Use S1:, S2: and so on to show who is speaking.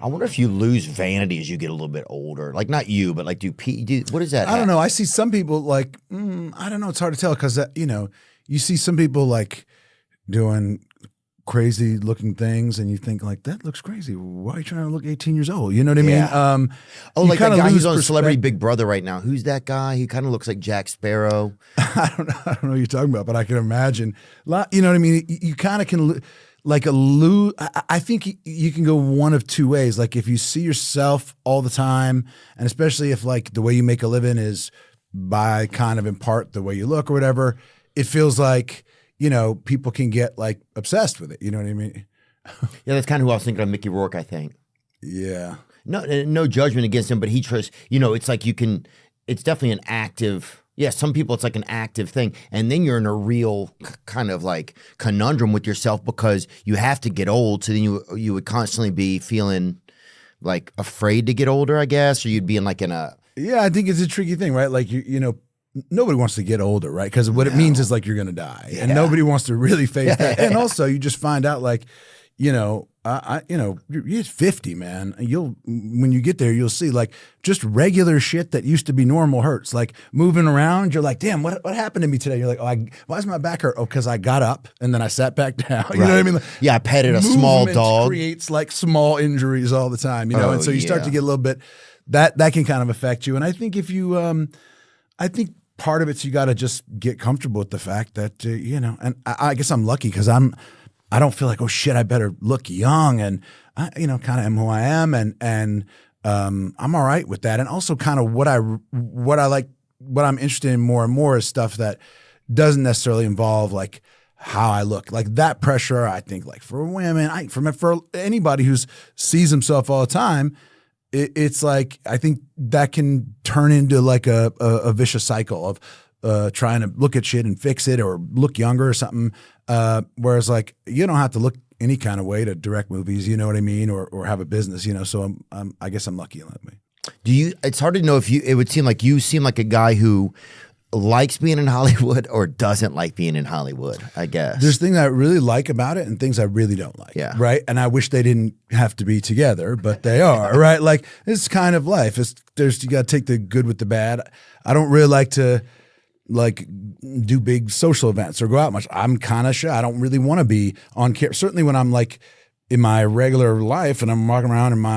S1: I wonder if you lose vanity as you get a little bit older. Like not you, but like what is that?
S2: I don't know. I see some people like, I don't know. It's hard to tell because, you see some people like doing crazy looking things and you think like, that looks crazy. Why are you trying to look 18 years old? You know what I mean?
S1: Like that guy who's on Celebrity Big Brother right now. Who's that guy? He kind of looks like Jack Sparrow.
S2: I don't know what you're talking about, but I can imagine. You know what I mean? You kind of can like I think you can go one of two ways. Like if you see yourself all the time, and especially if like the way you make a living is by kind of in part the way you look or whatever, it feels like, people can get like obsessed with it. You know what I mean?
S1: Yeah, that's kind of who I was thinking of, Mickey Rourke, I think.
S2: Yeah.
S1: No judgment against him, but he tries, it's like it's definitely an active, some people it's like an active thing. And then you're in a real kind of like conundrum with yourself because you have to get old. So then you would constantly be feeling like afraid to get older, I guess, or you'd be in like
S2: Yeah, I think it's a tricky thing, right? Like, nobody wants to get older, right? Because what it means is like you're going to die, and nobody wants to really face that. And also, you just find out like, you're 50, man. When you get there, you'll see like just regular shit that used to be normal hurts. Like moving around, you're like, damn, what happened to me today? You're like, why does my back hurt? Oh, because I got up and then I sat back down. You know what I mean? Like,
S1: yeah, I petted a small dog.
S2: Creates like small injuries all the time, and so you start to get a little bit that can kind of affect you. And I think if you, I think part of it's you got to just get comfortable with the fact that and I guess I'm lucky because I don't feel like, oh shit, I better look young, and I, kind of am who I am, and I'm all right with that. And also, kind of what I like, what I'm interested in more and more is stuff that doesn't necessarily involve like how I look, like that pressure. I think like for women, for anybody who sees himself all the time. It's like I think that can turn into like a vicious cycle of trying to look at shit and fix it or look younger or something. Whereas like you don't have to look any kind of way to direct movies, you know what I mean, or have a business, So I guess I'm lucky in that way.
S1: It's hard to know if it would seem like you seem like a guy who likes being in Hollywood or doesn't like being in Hollywood, I guess.
S2: There's things I really like about it and things I really don't like.
S1: Yeah.
S2: Right. And I wish they didn't have to be together, but they are. Right. Like it's kind of life. You got to take the good with the bad. I don't really like to like do big social events or go out much. I'm kind of shy. I don't really want to be on camera. Certainly when I'm like in my regular life and I'm walking around in my